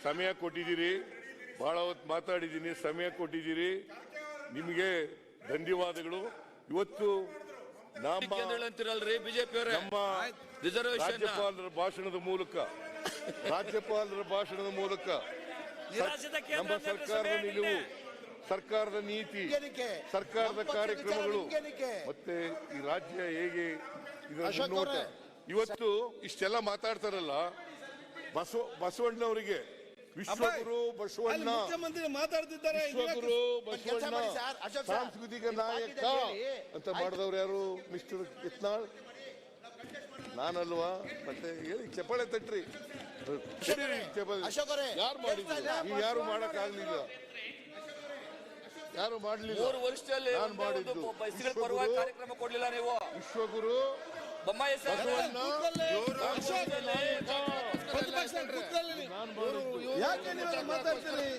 ಸಮಯ ಕೊಟ್ಟಿದ್ದೀರಿ, ಬಹಳ ಹೊತ್ತು ಮಾತಾಡಿದ್ದೀನಿ, ಸಮಯ ಕೊಟ್ಟಿದ್ದೀರಿ, ನಿಮಗೆ ಧನ್ಯವಾದಗಳು. ಇವತ್ತು ನಮ್ಮ ರಾಜ್ಯಪಾಲರ ಭಾಷಣದ ಮೂಲಕ ನಮ್ಮ ಸರ್ಕಾರದ ನಿಲುವು, ಸರ್ಕಾರದ ನೀತಿ, ಸರ್ಕಾರದ ಕಾರ್ಯಕ್ರಮಗಳು ಮತ್ತೆ ಈ ರಾಜ್ಯ ಹೇಗೆ ಇದರ ಮುನ್ನೋಟ, ಇವತ್ತು ಇಷ್ಟೆಲ್ಲ ಮಾತಾಡ್ತಾರಲ್ಲ, ಬಸವಣ್ಣವರಿಗೆ ವಿಶ್ವಗುರು ಬಸವಣ್ಣ, ಮಾತಾಡ್ತಿದ್ದಾರೆ, ವಿಶ್ವಗುರು ಬಸವಣ್ಣ ಸಾಂಸ್ಕೃತಿಕ ನಾಯಕ ಅಂತ ಮಾಡಿದವ್ರು ಯಾರು? ಮಿಸ್ಟರ್ ಯತ್ನಾಳ್, ನಾನಲ್ವಾ? ಮತ್ತೆ ಹೇಳಿ, ಚಪ್ಪಾಳೆ ತಟ್ರಿ. ಯಾರು ಮಾಡಿದ್ರು? ನೀವು ಯಾರು ಮಾಡಕ್ಕಾಗ್ಲಿಲ್ಲ, ಯಾರು ಮಾಡ್ಲಿಲ್ಲ. 3 ವರ್ಷದಲ್ಲಿ ನಾನು ಮಾಡಿದ್ದು ಕಾರ್ಯಕ್ರಮ ಕೊಡ್ಲಿಲ್ಲ ನೀವು. ವಿಶ್ವಗುರು ಬೊಮ್ಮಾಯಿ ಯಾಕೆ ನೀವು ಮಾತಾಡ್ತೀರಿ?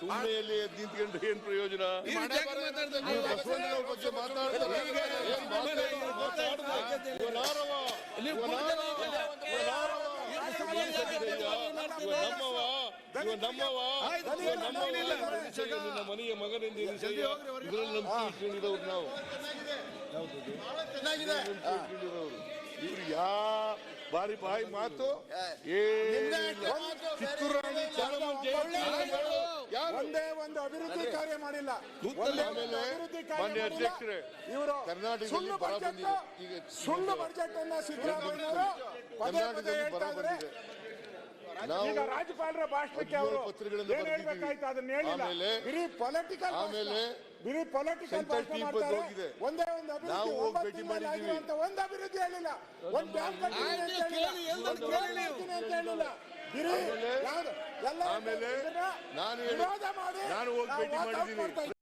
ಸುಮ್ಮನೆಯಲ್ಲಿ ನಿಂತ್ಕೊಂಡ್ರೆ ಏನ್ ಪ್ರಯೋಜನ? ಬಸವಣ್ಣನವ್ರ ಬಗ್ಗೆ ಮಾತಾಡ್ತಾರೆ, ನಿನ್ನ ಮನೆಯ ಮಗನೆಂದು ಇದರಲ್ಲಿ ನಂಬಿಕೆ ಇಟ್ಕೊಂಡಿರೋರು ನಾವು. ಇವ್ರು ಬಾರಿ ಬಾಯಿ ಮಾತು ಕಿತ್ತೂರು ರಾಣಿ ಒಂದೇ ಒಂದು ಅಭಿವೃದ್ಧಿ ಕಾರ್ಯ ಮಾಡಿಲ್ಲ. ಮಾನ್ಯ ಅಧ್ಯಕ್ಷರೇ, ಇವರು ಕರ್ನಾಟಕದಲ್ಲಿ ಬರ ಬಂದಿದೆ. ಈಗ ಸುಳ್ಳು ಬಜೆಟ್ ಅನ್ನ ಸಿದ್ದರಾಮಯ್ಯನವರು ಕರ್ನಾಟಕದಲ್ಲಿ ಬರ ಬಂದಿದೆ. ನಾವು ರಾಜ್ಯಪಾಲರ ಭಾಷಣಕ್ಕೆ ಅವರು ಏನ್ ಹೇಳ್ಬೇಕಾಯ್ತು ಅದನ್ನ ಹೇಳಿಲ್ಲ. ಬರೀ ಪೊಲಿಟಿಕಲ್ ಹೋಗಿದೆ. ಒಂದೇ ಒಂದು ಅಭಿವೃದ್ಧಿ ಅಂತ ಒಂದು ಅಭಿವೃದ್ಧಿ ಹೇಳಿಲ್ಲ. ಒಂದು ಬ್ಯಾಂಕ್ ಹೇಳಿಲ್ಲ. ಆಮೇಲೆ ನಾನು ಹೋಗಿ ಭೇಟಿ ಮಾಡಿದ್ದೀನಿ.